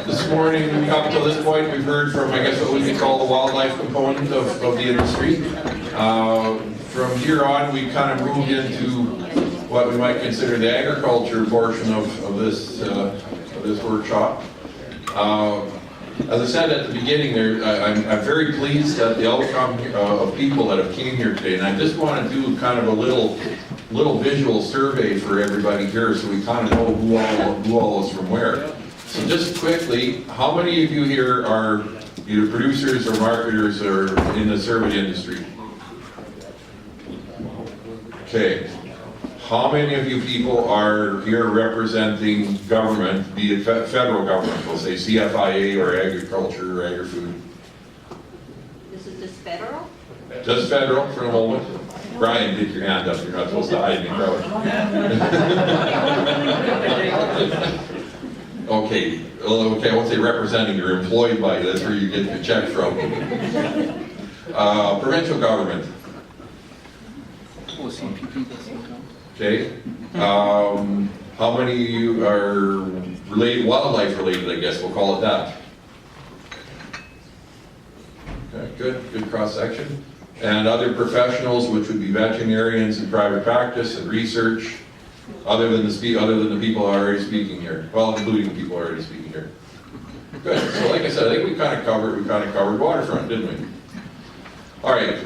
This morning, up to this point, we've heard from, I guess, what we could call the wildlife component of the industry. From here on, we kind of moved into what we might consider the agriculture portion of this workshop. As I said at the beginning, I'm very pleased at the outcome of people that have came here today, and I just want to do kind of a little visual survey for everybody here, so we kind of know who all is from where. So just quickly, how many of you here are either producers or marketers or in the cervid industry? Okay. How many of you people are here representing government, be it federal government, we'll say CFIA or agriculture or agri-food? This is just federal? Just federal for a moment. Brian, get your hand up. You're not supposed to hide in the crowd. Okay. Well, okay, I won't say representing. You're employed by, that's where you get your check from. Provincial government. Okay. How many of you are related, wildlife related, I guess, we'll call it that. Okay, good cross section. And other professionals, which would be veterinarians in private practice and research, other than the people already speaking here. Well, including the people already speaking here. Good. So like I said, I think we kind of covered waterfront, didn't we? All right.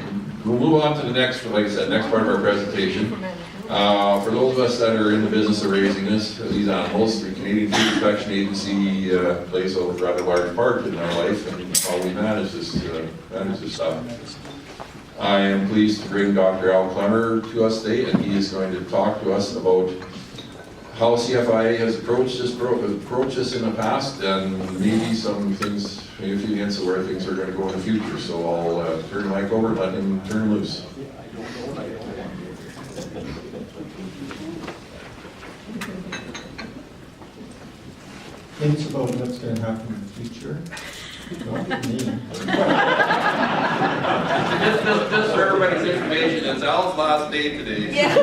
We'll move on to the next, like I said, next part of our presentation. For those of us that are in the business of raising these animals, the Canadian Food Inspection Agency plays a rather large part in our life and how we manage this stuff. I am pleased to bring Dr. Al Klemmer to us today, and he is going to talk to us about how CFIA has approached this in the past, and maybe some things, maybe a few hints of where things are going to go in the future. So I'll turn the mic over and let him turn loose. Hints about what's going to happen in the future? Not for me. Just for everybody's information, it's Al's last day today. Yeah.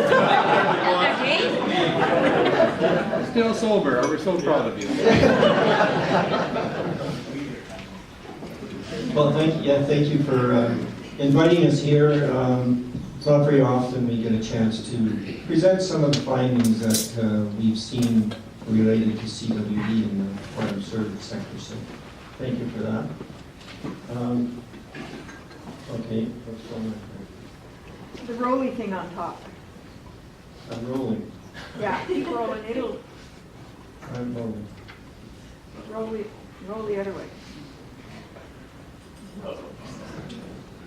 Still sober. We're so proud of you. Well, thank you for inviting us here. It's not very often we get a chance to present some of the findings that we've seen related to CWD in the farm service sector. So, thank you for that. Okay, what's going on here? The rolly thing on top. I'm rolling. Yeah, keep rolling. It'll I'm rolling. roll the other way.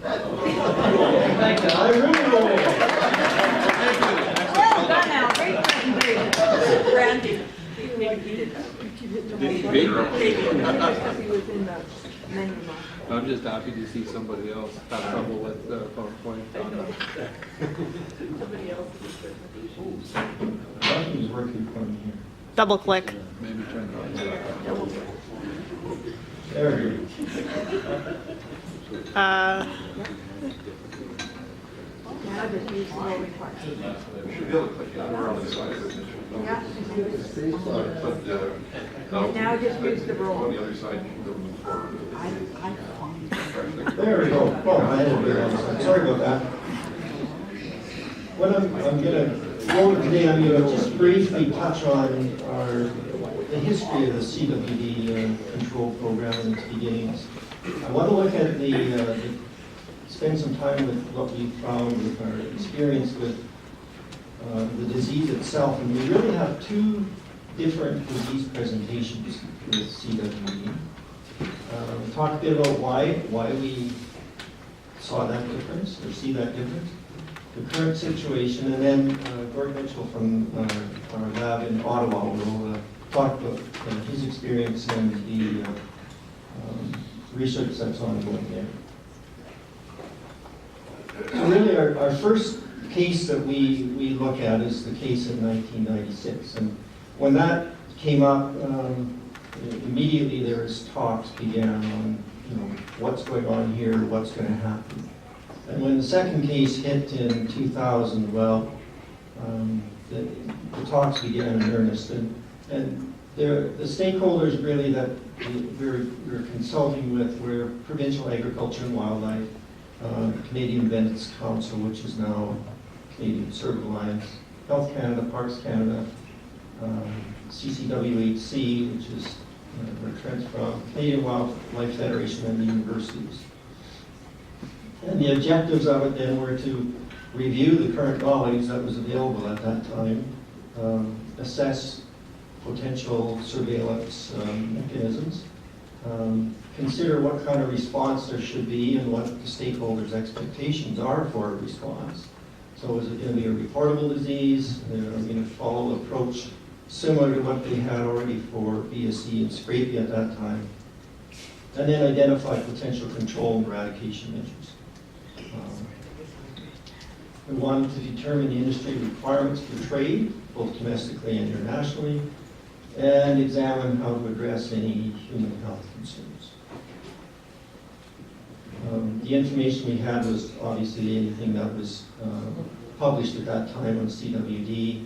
I really roll. Well done, Al. Great presentation. Randy. He did that. He was in the menu. I'm just happy to see somebody else have trouble with PowerPoint. Somebody else. Nothing's working for me here. Double click. Maybe turn it on. There we go. Now just use the rolling part. Should be able to click on the side of it. Yeah. But Now just use the roll. on the other side, you can go forward. There we go. Oh, I had to do that. Sorry about that. What I'm going to go over today, I'm going to just briefly touch on the history of the CWD control program and its beginnings. I want to look at spend some time with what we found with our experience with the disease itself. And we really have two different disease presentations with CWD. Talk a bit about why we saw that difference, or see that difference, the current situation, and then Gordon Mitchell from our lab in Ottawa will talk about his experience and the research that's ongoing there. So really our first case that we look at is the case in 1996. And when that came up, immediately there was talks began on what's going on here, what's going to happen. And when the second case hit in 2000, well, the talks began in earnest. And The stakeholders really that we're consulting with were Provincial Agriculture and Wildlife, Canadian Bennett's Council, which is now Canadian Cervid Alliance, Health Canada, Parks Canada, CCWHC, which is where Trent's from, Canadian Wildlife Federation, and the universities. And the objectives of it then were to review the current knowledge that was available at that time, assess potential surveillance mechanisms, consider what kind of response there should be and what the stakeholders' expectations are for a response. So is it going to be a reportable disease? Are we going to follow an approach similar to what they had already for BSE and scrapie at that time? And then identify potential control and eradication measures. We wanted to determine the industry requirements for trade, both domestically and internationally, and examine how to address any human health concerns. The information we had was obviously anything that was published at that time on CWD.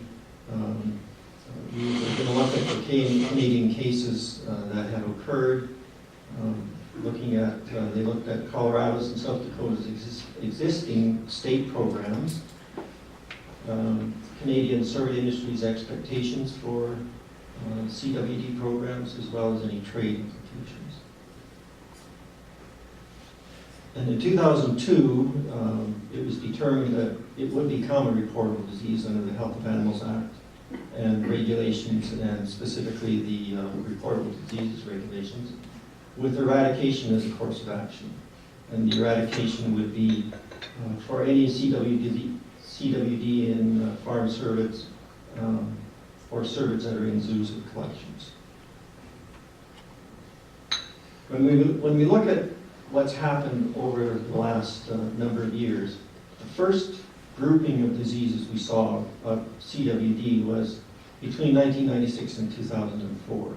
We were going to look at the Canadian cases that had occurred, they looked at Colorado's and South Dakota's existing state programs, Canadian Cervid industry's expectations for CWD programs, as well as any trade implications. And in 2002, it was determined that it would become a reportable disease under the Health of Animals Act and regulations, and specifically the reportable diseases regulations, with eradication as a course of action. And the eradication would be for any CWD in farm cervids or cervids that are in zoos or collections. When we look at what's happened over the last number of years, the first grouping of diseases we saw of CWD was between 1996 and 2004.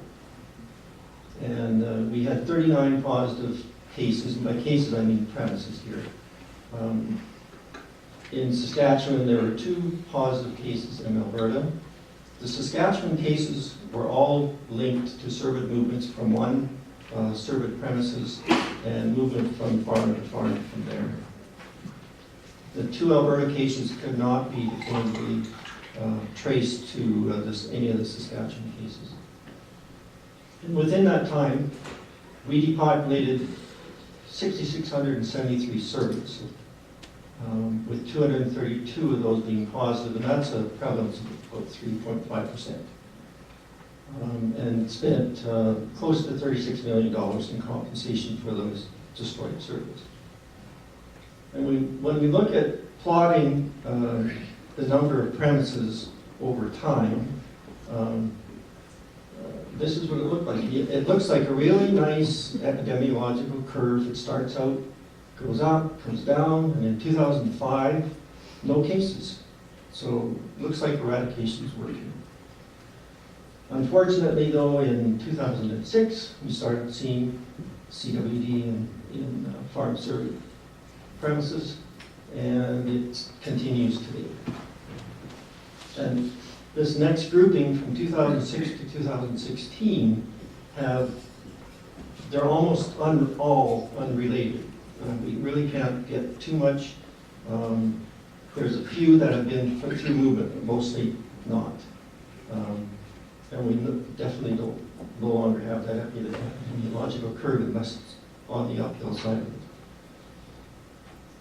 And we had 39 positive cases, and by cases I mean premises here. In Saskatchewan, there were 2 positive cases in Alberta. The Saskatchewan cases were all linked to cervid movements from one cervid premises and movement from farm to farm from there. The 2 Alberta cases could not be definitively traced to any of the Saskatchewan cases. And within that time, we depopulated 6,673 cervids, with 232 of those being positive, and that's a prevalence of about 3.5%. And spent close to $36 million in compensation for those destroyed cervids. And when we look at plotting the number of premises over time, this is what it looked like. It looks like a really nice epidemiological curve. It starts out, goes up, comes down, and in 2005, no cases. So it looks like eradication is working. Unfortunately, though, in 2006, we started seeing CWD in farm cervid premises, and it continues today. And this next grouping from 2006 to 2016 they're almost all unrelated. We really can't get too much. There's a few that have been put through movement, but mostly not. And we definitely no longer have that epidemiological curve unless it's on the uphill side of it.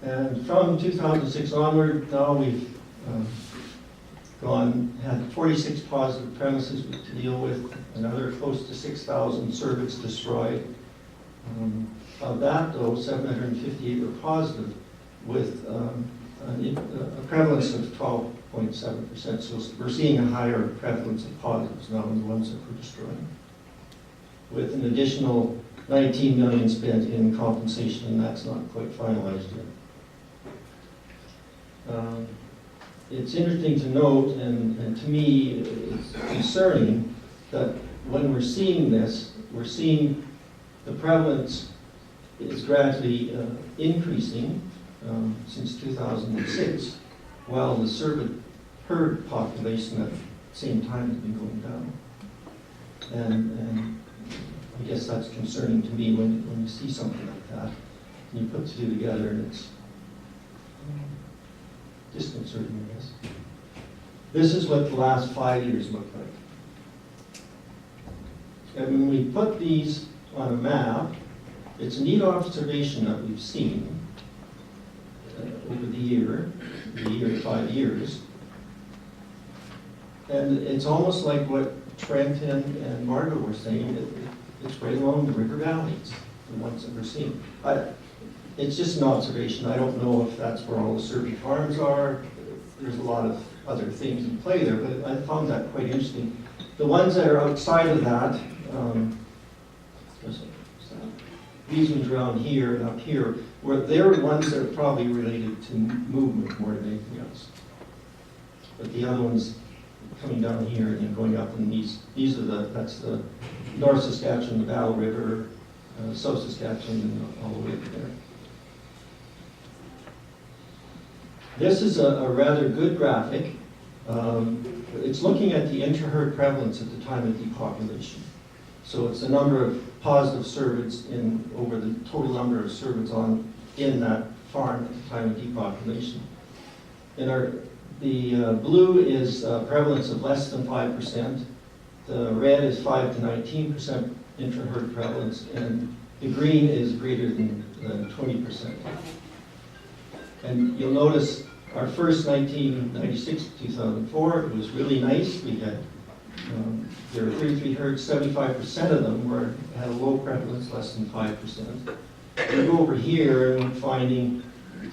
And from 2006 onward, now we've had 46 positive premises to deal with, another close to 6,000 cervids destroyed. Of that, though, 758 were positive, with a prevalence of 12.7%. So we're seeing a higher prevalence of positives now than the ones that we're destroying, with an additional 19 million spent in compensation, and that's not quite finalized yet. It's interesting to note, and to me, it's concerning that when we're seeing this, we're seeing the prevalence is gradually increasing since 2006, while the cervid herd population at the same time has been going down. And I guess that's concerning to me when you see something like that, and you put the two together, and it's disconcerting, I guess. This is what the last 5 years look like. And when we put these on a map, it's a neat observation that we've seen over the year, 5 years. And it's almost like what Trent and Margaret were saying, it's right along the river valleys, the ones that we're seeing. It's just an observation. I don't know if that's where all the Cervid farms are. There's a lot of other things in play there, but I found that quite interesting. The ones that are outside of that, these ones around here and up here, they're ones that are probably related to movement more than anything else. But the other ones coming down here and then going up, and these are that's the North Saskatchewan, the Battle River, South Saskatchewan, and all the way up there. This is a rather good graphic. It's looking at the inter-herd prevalence at the time of depopulation. So it's the number of positive cervids over the total number of cervids in that farm at the time of depopulation. And the blue is prevalence of less than 5%. The red is 5 to 19% inter-herd prevalence, and the green is greater than 20%. And you'll notice our first 1996 to 2004, it was really nice. We had there were 33 herds, 75% of them had a low prevalence, less than 5%. We go over here and we're finding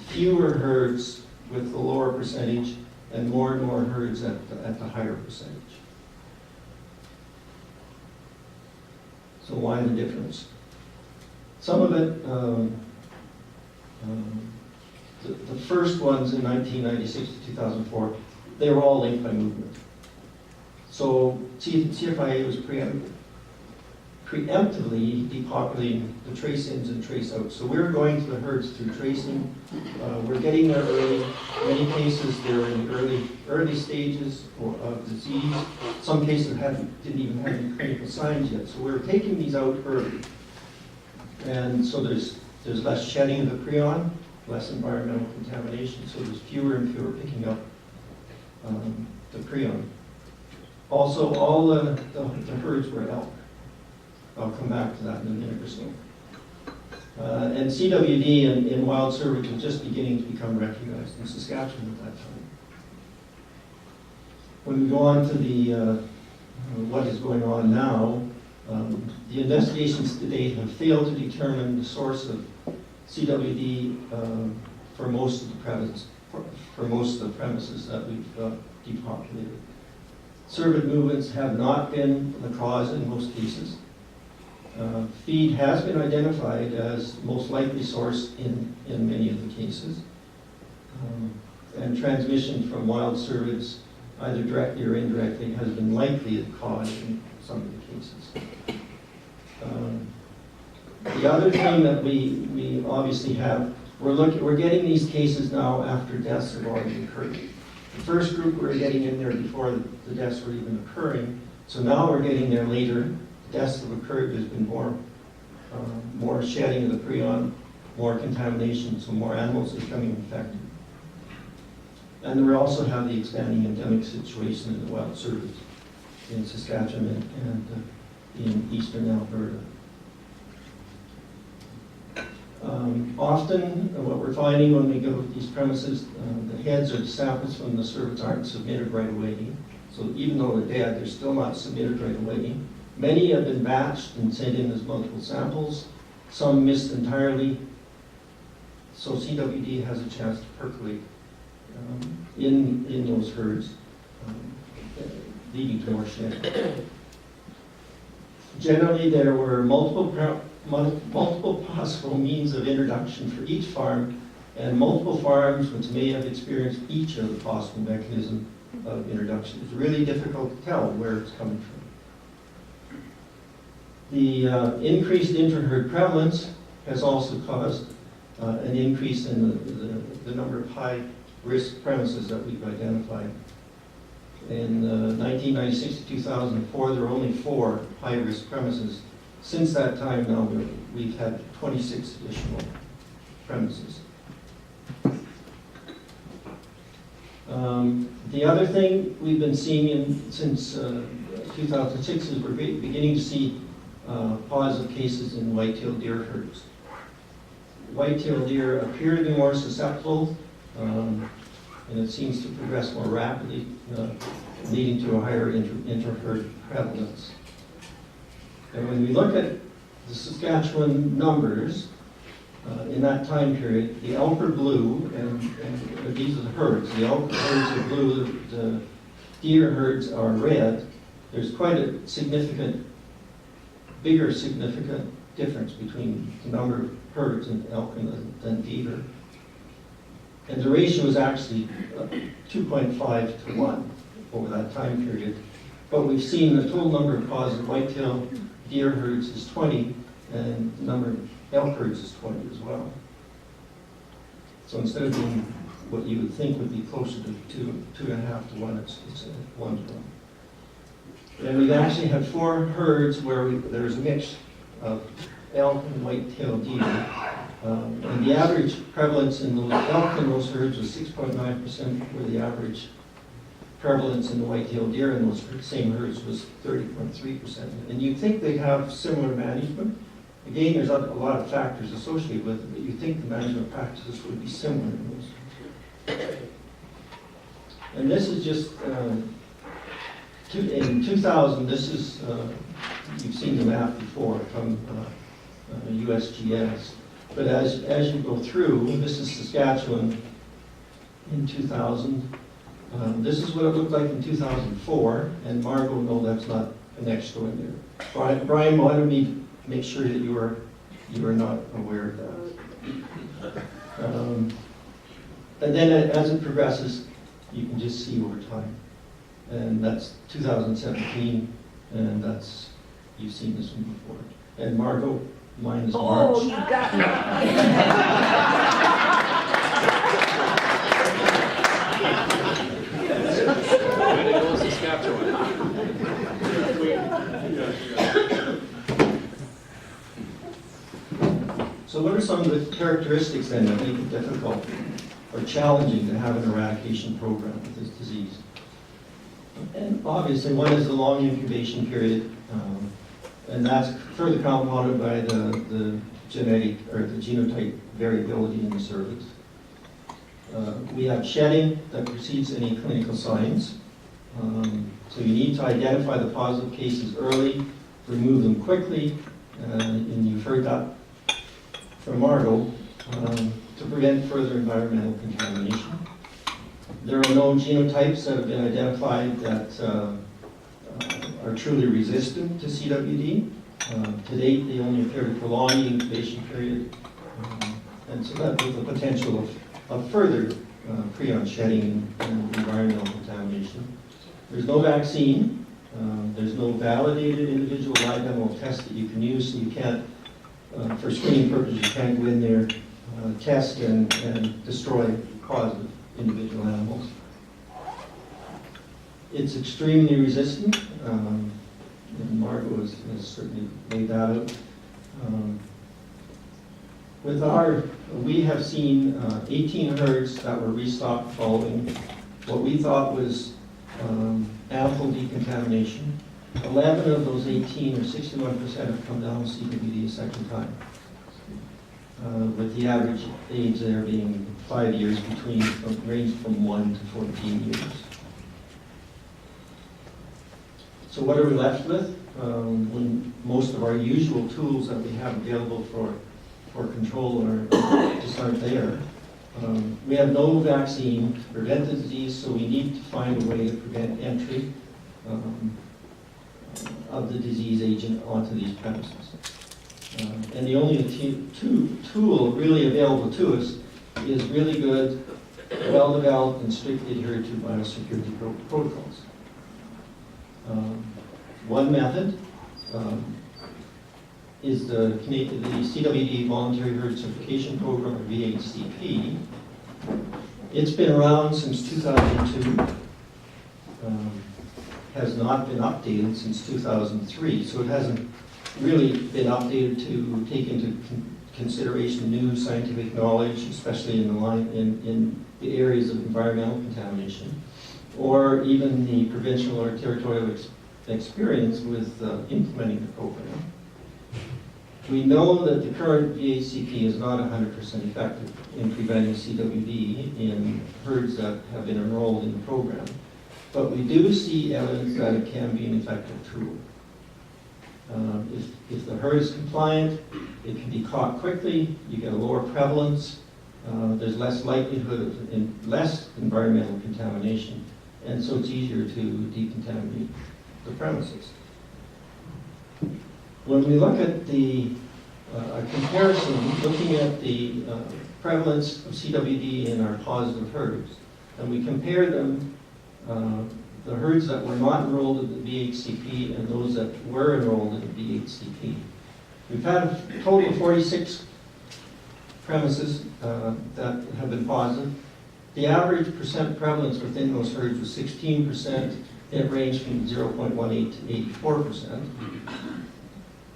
fewer herds with the lower percentage and more herds at the higher percentage. So why the difference? Some of it, the first ones in 1996 to 2004, they were all linked by movement. So CFIA was preemptively depopulating the trace-ins and trace-outs. So we're going to the herds through tracing. We're getting there early. In many cases, they're in early stages of disease. Some cases didn't even have any clinical signs yet. So we're taking these out early. And so there's less shedding of the prion, less environmental contamination. So there's fewer and fewer picking up the prion. Also, all the herds were elk. I'll come back to that in a minute or so. And CWD in wild cervids was just beginning to become recognized in Saskatchewan at that time. When we go on to the what is going on now, the investigations to date have failed to determine the source of CWD for most of the premises that we've depopulated. Cervid movements have not been the cause in most cases. Feed has been identified as most likely source in many of the cases. And transmission from wild cervids, either directly or indirectly, has been likely the cause in some of the cases. The other thing that we obviously have, we're getting these cases now after deaths have already occurred. The first group we were getting in there before the deaths were even occurring. So now we're getting there later. Deaths have occurred. There's been more shedding of the prion, more contamination, so more animals are becoming infected. And we also have the expanding endemic situation in the wild cervids in Saskatchewan and in eastern Alberta. Often, what we're finding when we go to these premises, the heads or the samples from the cervids aren't submitted right away. So even though they're dead, they're still not submitted right away. Many have been batched and sent in as multiple samples. Some missed entirely. So CWD has a chance to percolate in those herds, leading to more shedding. Generally, there were multiple possible means of introduction for each farm, and multiple farms which may have experienced each of the possible mechanisms of introduction. It's really difficult to tell where it's coming from. The increased inter-herd prevalence has also caused an increase in the number of high-risk premises that we've identified. In 1996 to 2004, there were only 4 high-risk premises. Since that time now, we've had 26 additional premises. The other thing we've been seeing since 2006 is we're beginning to see positive cases in white-tailed deer herds. White-tailed deer appear to be more susceptible, and it seems to progress more rapidly, leading to a higher inter-herd prevalence. And when we look at the Saskatchewan numbers, in that time period, the elk are blue, and these are the herds. The elk herds are blue, the deer herds are red. There's quite a bigger significant difference between the number of herds in elk than deer. And the ratio is actually 2.5 to 1 over that time period. But we've seen the total number of positive whitetail deer herds is 20, and the number of elk herds is 20 as well. So instead of being what you would think would be closer to 2.5 to 1, it's 1 to 1. And we've actually had 4 herds where there's a mix of elk and white-tailed deer. And the average prevalence in the elk in those herds was 6.9%, where the average prevalence in the white-tailed deer in those same herds was 30.3%. And you'd think they'd have similar management. Again, there's a lot of factors associated with it, but you think the management practices would be similar in those. And this is just, in 2000, this is, you've seen the map before from USGS. But as you go through, this is Saskatchewan in 2000. This is what it looked like in 2004, and Margot, no, that's not an extra in there. Brian wanted me to make sure that you are not aware of that. And then as it progresses, you can just see over time. And that's 2017, and that's, you've seen this one before. And Margot, mine is March. Oh, you got Way to go, Saskatchewan. So what are some of the characteristics then that make it difficult or challenging to have an eradication program with this disease? And obviously one is the long incubation period, and that's further compounded by the genetic or the genotype variability in the cervix. We have shedding that precedes any clinical signs. So you need to identify the positive cases early, remove them quickly, and you've heard that from Margot, to prevent further environmental contamination. There are known genotypes that have been identified that are truly resistant to CWD. To date, they only appear to prolong the incubation period, and so that with the potential of further prion shedding and environmental contamination. There's no vaccine. There's no validated individual live animal test that you can use, so you can't, for screening purposes, you can't go in there, test and destroy positive individual animals. It's extremely resistant, and Margot has certainly laid that out. We have seen 18 herds that were restocked following what we thought was ample decontamination. 11 of those 18, or 61%, have come down with CWD a second time, with the average age there being 5 years ranged from 1 to 14 years. So what are we left with? When most of our usual tools that we have available for control just aren't there. We have no vaccine to prevent the disease, so we need to find a way to prevent entry of the disease agent onto these premises. And the only tool really available to us is really good, well-developed, and strictly adhered to biosecurity protocols. One method is the CWD Voluntary Herd Certification Program, or VHCP. It's been around since 2002. has not been updated since 2003, so it hasn't really been updated to take into consideration new scientific knowledge, especially in the areas of environmental contamination, or even the provincial or territorial experience with implementing the program. We know that the current VHCP is not 100% effective in preventing CWD in herds that have been enrolled in the program, but we do see evidence that it can be an effective tool. If the herd is compliant, it can be caught quickly, you get a lower prevalence, there's less likelihood of less environmental contamination, and so it's easier to decontaminate the premises. When we look at a comparison, looking at the prevalence of CWD in our positive herds, and we compare them, the herds that were not enrolled in the VHCP and those that were enrolled in the VHCP. We've had a total of 46 premises that have been positive. The average percent prevalence within those herds was 16%. It ranged from 0.18 to 84%.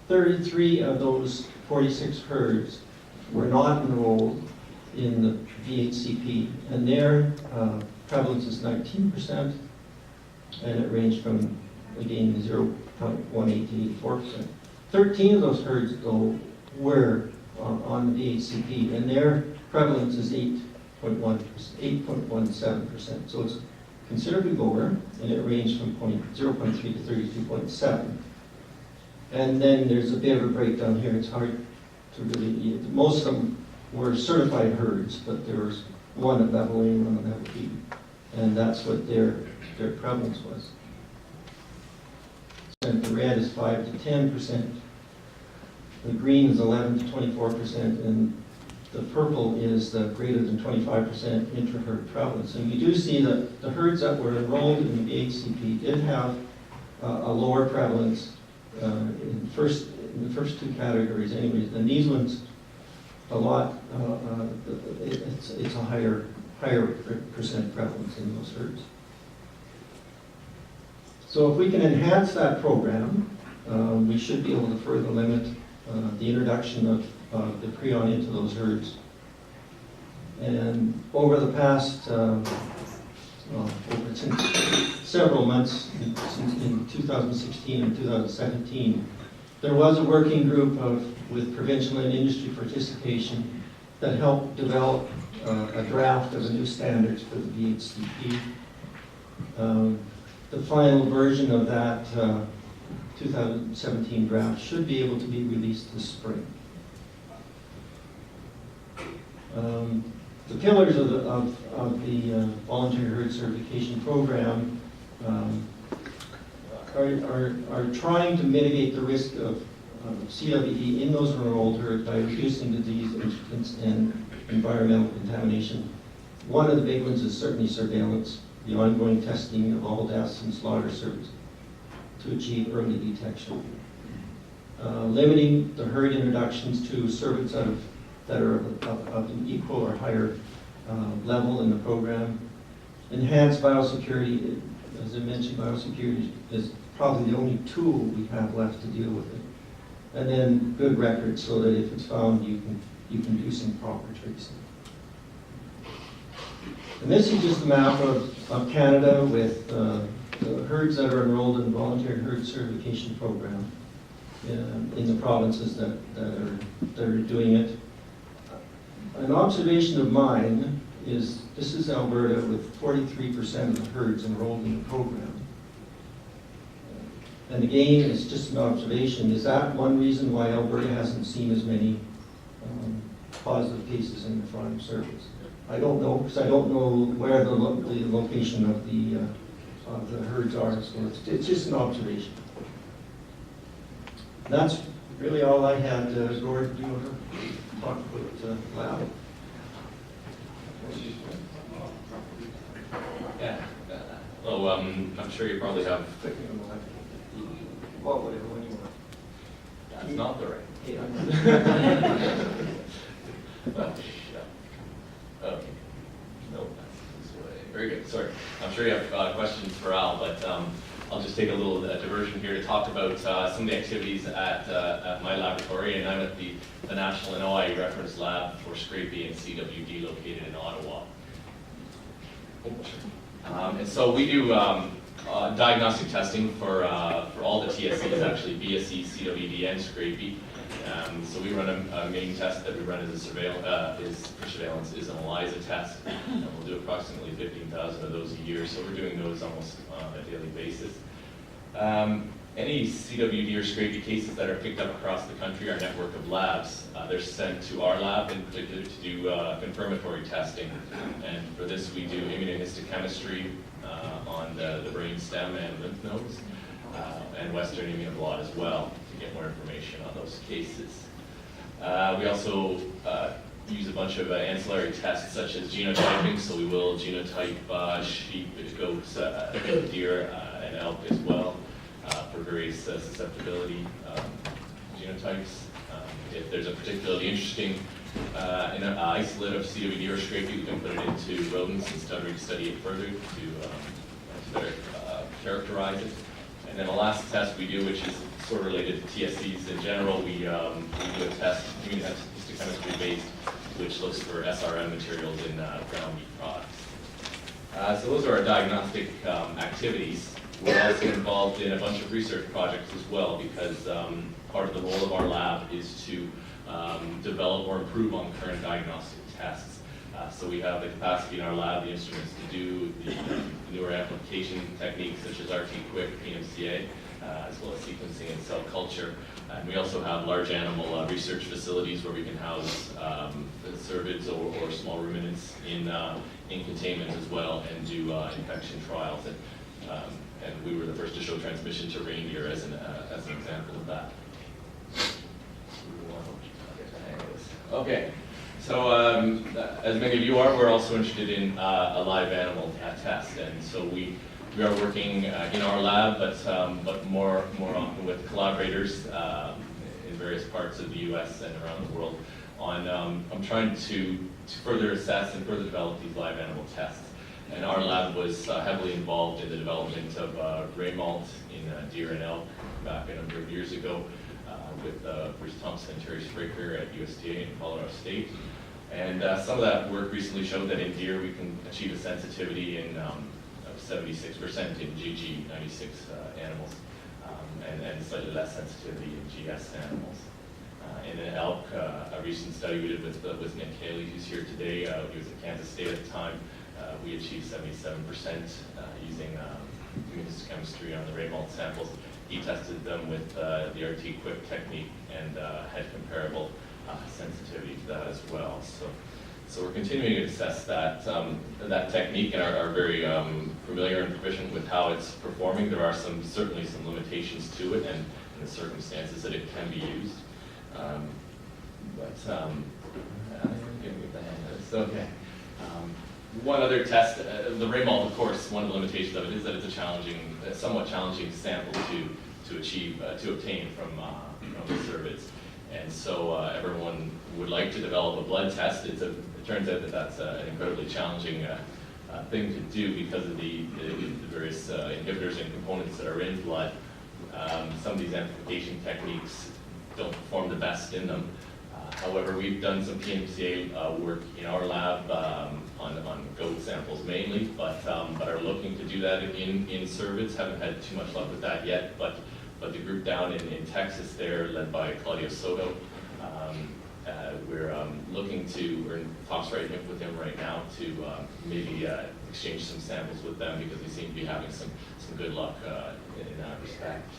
33 of those 46 herds were not enrolled in the VHCP, and their prevalence is 19%, and it ranged from, again, 0.18 to 84%. 13 of those herds, though, were on the VHCP, and their prevalence is 8.17%. So it's considerably lower, and it ranged from 0.3 to 32.7. And then there's a bit of a breakdown here. It's hard to really, most of them were certified herds, but there was one at level A and one at level B. And that's what their prevalence was. And the red is 5 to 10%. The green is 11 to 24%, and the purple is the greater than 25% intra-herd prevalence. And we do see that the herds that were enrolled in the VHCP did have a lower prevalence in the first two categories anyways. And these ones, a lot, it's a higher percent prevalence in those herds. So if we can enhance that program, we should be able to further limit the introduction of the prion into those herds. And over the past, since several months, since in 2016 and 2017, there was a working group with provincial and industry participation that helped develop a draft of the new standards for the VHCP. The final version of that 2017 draft should be able to be released this spring. The pillars of the voluntary herd certification program are trying to mitigate the risk of CWD in those enrolled herds by reducing disease and environmental contamination. One of the big ones is certainly surveillance, the ongoing testing of all deaths and slaughter cervids to achieve early detection. Limiting the herd introductions to cervids that are of an equal or higher level in the program. Enhanced biosecurity, as I mentioned, biosecurity is probably the only tool we have left to deal with it. And then good records so that if it's found, you can do some proper tracing. And this is just a map of Canada with the herds that are enrolled in the voluntary herd certification program in the provinces that are doing it. An observation of mine is this is Alberta with 43% of the herds enrolled in the program. And again, it's just an observation. Is that one reason why Alberta hasn't seen as many positive cases in the farm service? I don't know, because I don't know where the location of the herds are, so it's just an observation. That's really all I had. Gord, do you want to talk about lab? Yeah. Well, I'm sure you probably have. Well, whatever one you want. That's not the right. Yeah. Well, yeah. Okay. No, that's this way. Very good. Sorry. I'm sure you have questions for Al, but take a little diversion here to talk about some of the activities at my laboratory, and I'm at the National NOI Reference Lab for Scrapie and CWD located in Ottawa. And so we do diagnostic testing for all the TSCs, actually, BSE, CWD, and Scrapie. So we run a main test that we run as a surveillance is an ELISA test, and we'll do approximately 15,000 of those a year, so we're doing those almost on a daily basis. Any CWD or Scrapie cases that are picked up across the country, our network of labs, they're sent to our lab in particular to do confirmatory testing, and for this we do immunohistochemistry on the brain stem and lymph nodes, and Western immunoblot as well, to get more information on those cases. We also use a bunch of ancillary tests such as genotyping, so we will genotype sheep, goats, deer, and elk as well for various susceptibility genotypes. If there's a particularly interesting isolate of CWD or Scrapie, we can put it into rodents and study it further to better characterize it. And then the last test we do, which is sort of related to TSCs in general, we do a test, immunohistochemistry based, which looks for SRM materials in ground meat products. So those are our diagnostic activities. We're also involved in a bunch of research projects as well, because part of the role of our lab is to develop or improve on current diagnostic tests. So we have the capacity in our lab, the instruments to do the newer application techniques such as RT-Quick, PMCA, as well as sequencing and cell culture. And we also have large animal research facilities where we can house cervids or small ruminants in containment as well, and do infection trials. And we were the first to show transmission to reindeer as an example of that. Okay. So, as many of you are, we're also interested in a live animal test, and so we are working in our lab, but more often with collaborators in various parts of the U.S. and around the world on trying to further assess and further develop these live animal tests. And our lab was heavily involved in the development of ray malt in deer and elk back a number of years ago with Bruce Thompson and Terry Spraker at USDA in Colorado State. And some of that work recently showed that in deer we can achieve a sensitivity in 76% in GG96 animals, and slightly less sensitivity in GS animals. In an elk, a recent study we did with Nick Haley, who's here today, he was at Kansas State at the time, we achieved 77% using immunohistochemistry on the ray malt samples. He tested them with the RT-Quick technique and had comparable sensitivity to that as well. So we're continuing to assess that technique and are very familiar and proficient with how it's performing. There are certainly some limitations to it and the circumstances that it can be used. I'm getting the hang of this. Okay. One other test, the ray malt, of course, one of the limitations of it is that it's a somewhat challenging sample to obtain from the cervids. And so everyone would like to develop a blood test. It turns out that that's an incredibly challenging thing to do because of the various inhibitors and components that are in blood. Some of these amplification techniques don't perform the best in them. However, we've done some PMCA work in our lab on goat samples mainly, but are looking to do that in cervids. Haven't had too much luck with that yet, but the group down in Texas there, led by Claudio Soto, we're we're in talks with him right now to maybe exchange some samples with them, because we seem to be having some good luck in that respect.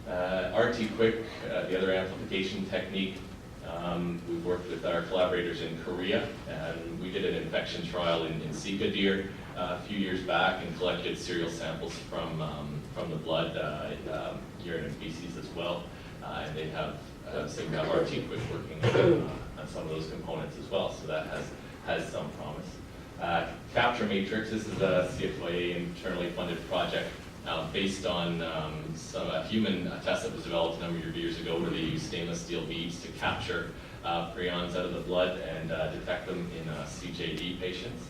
RT-Quick, the other amplification technique, we've worked with our collaborators in Korea, and we did an infection trial in Sika deer a few years back and collected serial samples from the blood, urine and feces as well, and they seem to have RT-Quick working on some of those components as well, so that has some promise. Capture Matrix, this is a CFYA internally funded project based on a human test that was developed a number of years ago, where they use stainless steel beads to capture prions out of the blood and detect them in CJD patients.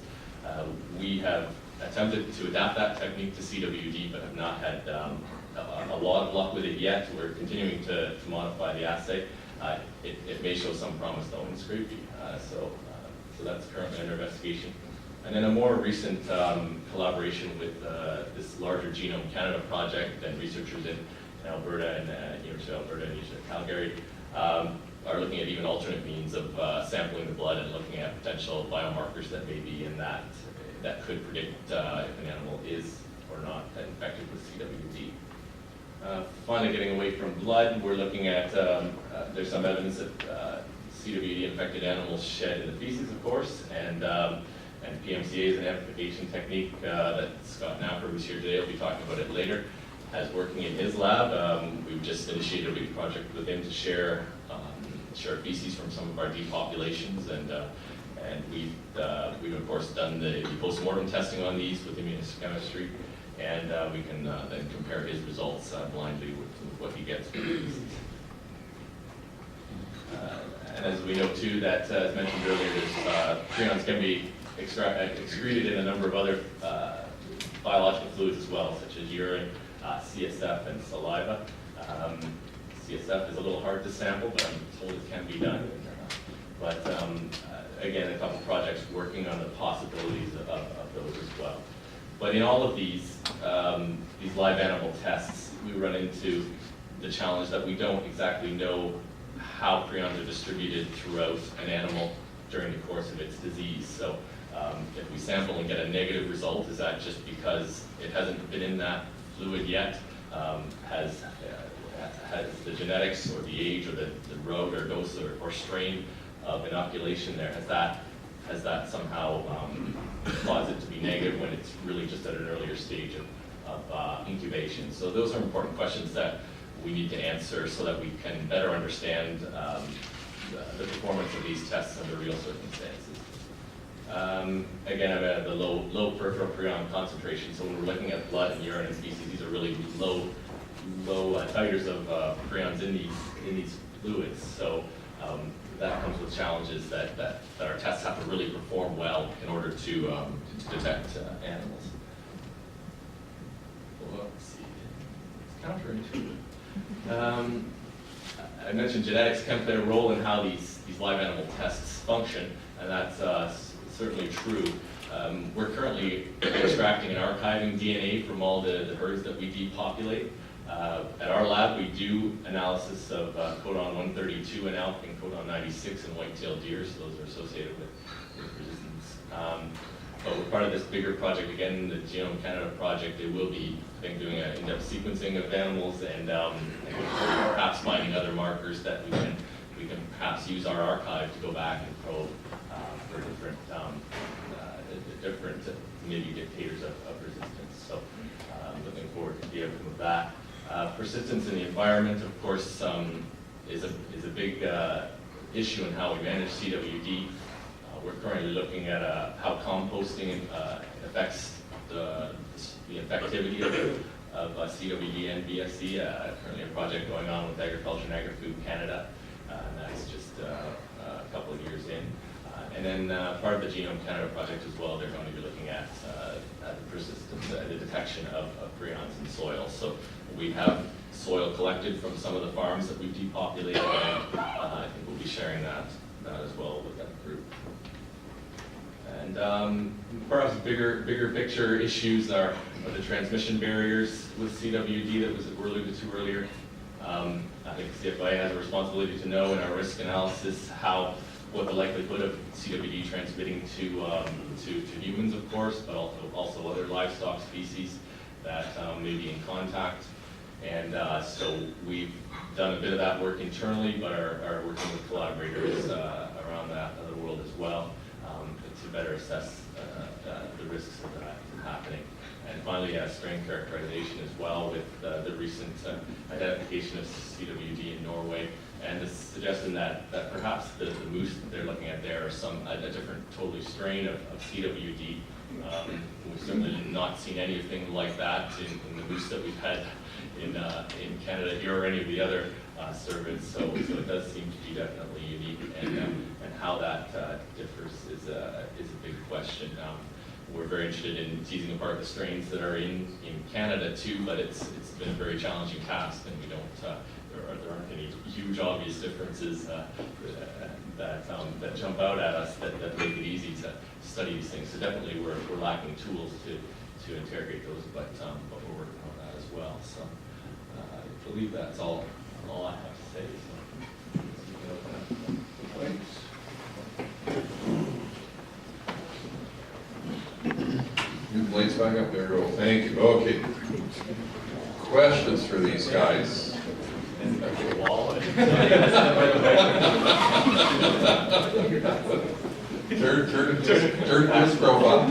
We have attempted to adapt that technique to CWD, but have not had a lot of luck with it yet. We're continuing to modify the assay. It may show some promise though in scrapie, so that's currently under investigation. And then a more recent collaboration with this larger Genome Canada project and researchers in Alberta and University of Alberta and University of Calgary are looking at even alternate means of sampling the blood and looking at potential biomarkers that may be in that could predict if an animal is or not infected with CWD. Finally, getting away from blood, we're looking at, there's some evidence that CWD-infected animals shed in the feces, of course, and PMCA is an amplification technique that Scott Napper, who's here today, will be talking about it later, has working in his lab. We've just initiated a big project with him to share feces from some of our depopulations, and we've of course done the post-mortem testing on these with immunohistochemistry, and we can then compare his results blindly with what he gets from the feces. And as we know too, that as mentioned earlier, prions can be excreted in a number of other biological fluids as well, such as urine, CSF, and saliva. CSF is a little hard to sample, but I'm told it can be done. But again, a couple projects working on the possibilities of those as well. But in all of these live animal tests, we run into the challenge that we don't exactly know how prions are distributed throughout an animal during the course of its disease. So if we sample and get a negative result, is that just because it hasn't been in that fluid yet? Has the genetics or the age or the road or dose or strain of inoculation there, has that somehow caused it to be negative when it's really just at an earlier stage of incubation? So those are important questions that we need to answer so that we can better understand the performance of these tests under real circumstances. Again, I'm at the low peripheral prion concentration, so when we're looking at blood and urine and feces, these are really low titers of prions in these fluids. So that comes with challenges that our tests have to really perform well in order to detect animals. Well, let's see. It's counterintuitive. I mentioned genetics can play a role in how these live animal tests function, and that's certainly true. We're currently extracting and archiving DNA from all the herds that we depopulate. At our lab, we do analysis of codon 132 in elk and codon 96 in white-tailed deer, so those are associated with resistance. But we're part of this bigger project, again, the Genome Canada project. They will be, I think, doing an in-depth sequencing of animals and perhaps finding other markers that we can perhaps use our archive to go back and probe for different maybe dictators of resistance. So looking forward to the outcome of that. Persistence in the environment, of course, is a big issue in how we manage CWD. We're currently looking at how composting affects the effectivity of CWD and BSE. Currently a project going on with Agriculture and Agri-Food Canada, and that's just a couple of years in. And then part of the Genome Canada project as well, they're going to be looking at the persistence, the detection of prions in soil. So we have soil collected from some of the farms that we've depopulated, and I think we'll be sharing that as well with that group. And perhaps bigger picture issues are the transmission barriers with CWD that were alluded to earlier. I think CFIA has a responsibility to know in our risk analysis what the likelihood of CWD transmitting to humans, of course, but also other livestock species that may be in contact. And so we've done a bit of that work internally, but are working with collaborators around that of the world as well to better assess the risks of that happening. And finally, strain characterization as well with the recent identification of CWD in Norway, and the suggestion that perhaps the moose that they're looking at there are a different totally strain of CWD. We've certainly not seen anything like that in the moose that we've had in Canada here or any of the other cervids, so it does seem to be definitely unique, and how that differs is a big question. we're very interested in teasing apart the strains that are in Canada too, but it's been a very challenging task, and we don't, there aren't any huge obvious differences that jump out at us that make it easy to study these things. So definitely we're lacking tools to interrogate those, but we're working on that as well. So I believe that's all I have to say. So, Thanks. New lights back up there, go. Thank you. Okay. Questions for these guys? Turn this profile.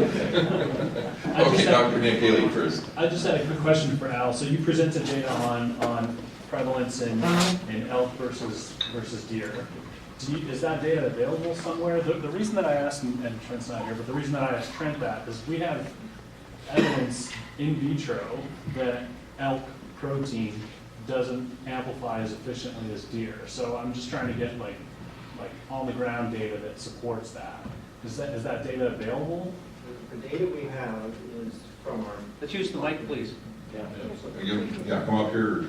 Okay, Dr. Nick Haley first. I just had a quick question for Al. So you presented data on prevalence in elk versus deer. Is that data available somewhere? The reason that I asked, and Trent's not here, but the reason that I asked Trent that is we have evidence in vitro that elk protein doesn't amplify as efficiently as deer. So I'm just trying to get like on the ground data that supports that. Is that data available? The data we have is from our. Let's use the mic, please. Yeah, come up here.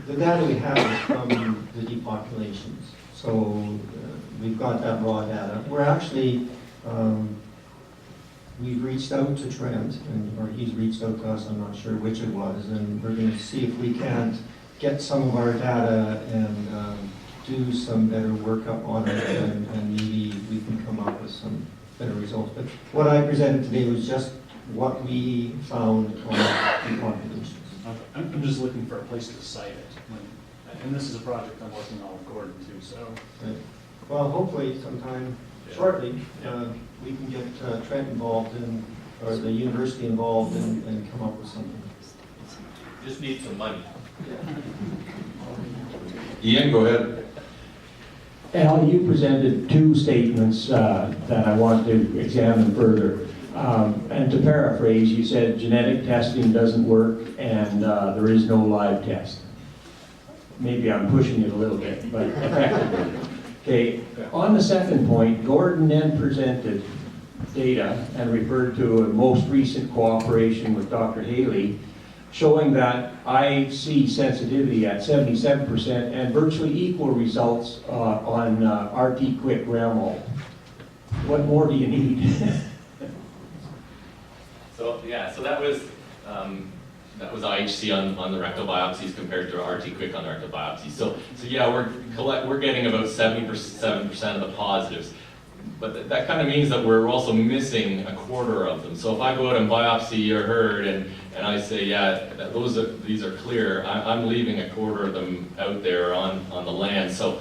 The data we have is from the depopulations. So we've got that raw data. We're actually, we've reached out to Trent, or he's reached out to us, I'm not sure which it was, and we're going to see if we can't get some of our data and do some better workup on it, and maybe we can come up with some better results. But what I presented today was just what we found on depopulations. Okay. I'm just looking for a place to cite it. And this is a project I'm working on with Gordon too, so. Right. Well, hopefully sometime shortly, we can get Trent involved or the university involved and come up with something. just need some money. Ian, go ahead. Al, you presented two statements that I want to examine further. And to paraphrase, you said genetic testing doesn't work and there is no live test. Maybe I'm pushing it a little bit, but effectively. Okay, on the second point, Gordon then presented data and referred to a most recent cooperation with Dr. Haley showing that I see sensitivity at 77% and virtually equal results on RT-Quick Ramo. What more do you need? So that was IHC on the rectal biopsies compared to RT-Quick on the rectal biopsies. So yeah, we're getting about 77% of the positives, but that kind of means that we're also missing a quarter of them. So if I go out and biopsy your herd and I say, yeah, these are clear, I'm leaving a quarter of them out there on the land. So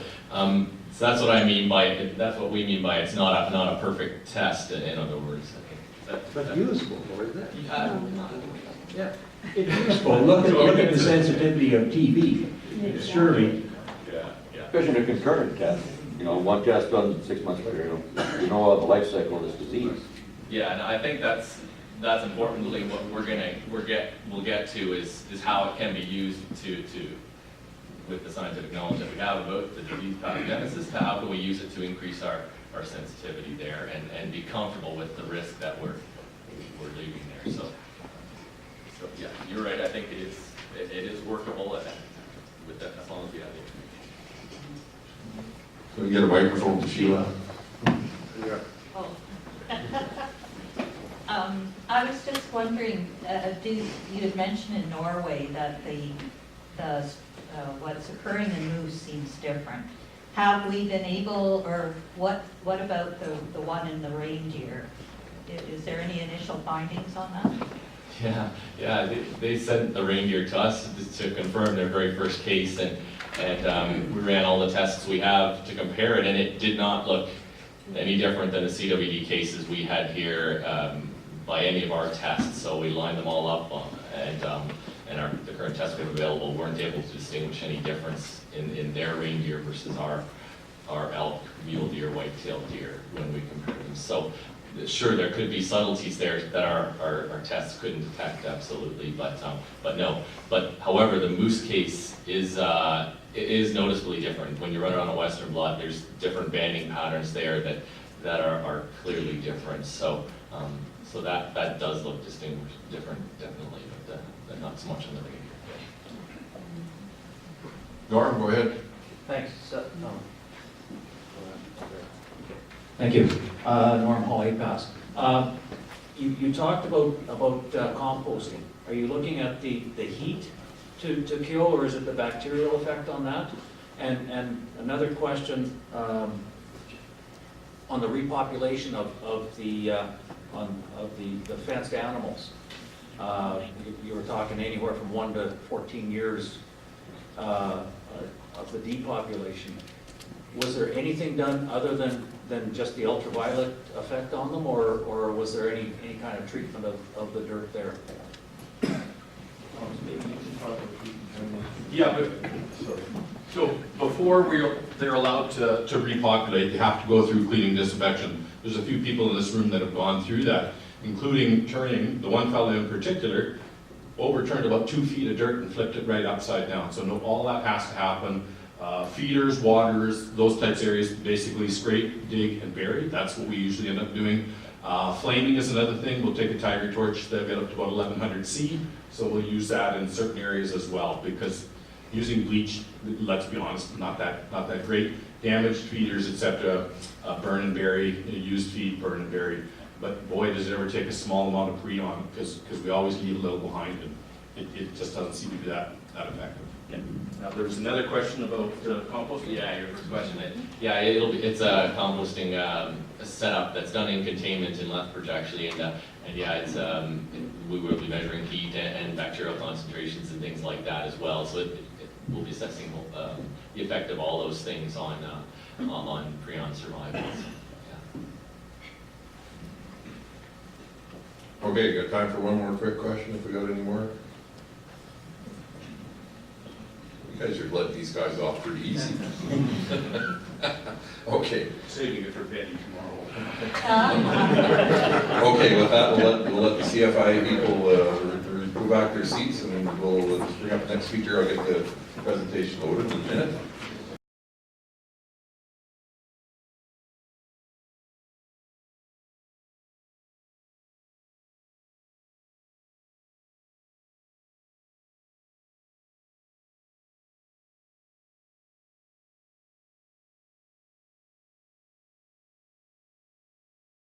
that's what I mean by that's what we mean by it's not a perfect test. In other words. But usable, isn't it? Yeah. It's useful. Look at the sensitivity of TB. Surely. Yeah. Especially in a concurrent test. You know, one test done 6 months later, you know the life cycle of this disease. Yeah, and I think that's importantly what we'll get to is how it can be used to with the scientific knowledge that we have about the disease pathogenesis, how can we use it to increase our sensitivity there and be comfortable with the risk that we're leaving there. So yeah, you're right. I think it is workable with that as long as we have it. So we get a microphone to Sheila. Oh. I was just wondering, you had mentioned in Norway that what's occurring in moose seems different. Have we been able, or what about the one in the reindeer? Is there any initial findings on that? Yeah. They sent the reindeer to us to confirm their very first case, and we ran all the tests we have to compare it, and it did not look any different than the CWD cases we had here by any of our tests. So we lined them all up, and the current tests we have available weren't able to distinguish any difference in their reindeer versus our elk, mule deer, white-tailed deer when we compared them. So sure, there could be subtleties there that our tests couldn't detect, absolutely, but no. But however, the moose case is noticeably different. When you run it on a Western blot, there's different banding patterns there that are clearly different. So, so that does look distinguished, different, definitely, but not so much on the reindeer. Norm, go ahead. Thanks. Thank you. Norm Hall, APAS. You talked about composting. Are you looking at the heat to kill, or is it the bacterial effect on that? And another question on the repopulation of the fenced animals. You were talking anywhere from 1 to 14 years of the depopulation. Was there anything done other than just the ultraviolet effect on them, or was there any kind of treatment of the dirt there? Yeah, but, so before they're allowed to repopulate, they have to go through cleaning disinfection. There's a few people in this room that have gone through that, including turning, the one fellow in particular, overturned about 2 feet of dirt and flipped it right upside down. So no, all that has to happen. Feeders, waters, those types of areas, basically scrape, dig, and bury. That's what we usually end up doing. Flaming is another thing. We'll take a tiger torch that get up to about 1100 C. So we'll use that in certain areas as well, because using bleach, let's be honest, not that great. Damaged feeders, etc., burn and bury. Used feed, burn and bury. But boy, does it ever take a small amount of Freon, because we always leave a little behind, and it just doesn't seem to be that effective. Yeah. Now, there was another question about composting. Yeah, your first question. It's a composting setup that's done in containment in Lethbridge actually, and yeah, it's we will be measuring heat and bacterial concentrations and things like that as well. So it will be assessing the effect of all those things on prion survival. Okay, got time for one more quick question if we got any more? You guys are letting these guys off pretty easy. Okay. Saving it for Betty tomorrow. Okay, with that, we'll let the CFI people go back their seats, and we'll bring up the next speaker. I'll get the presentation loaded in a minute.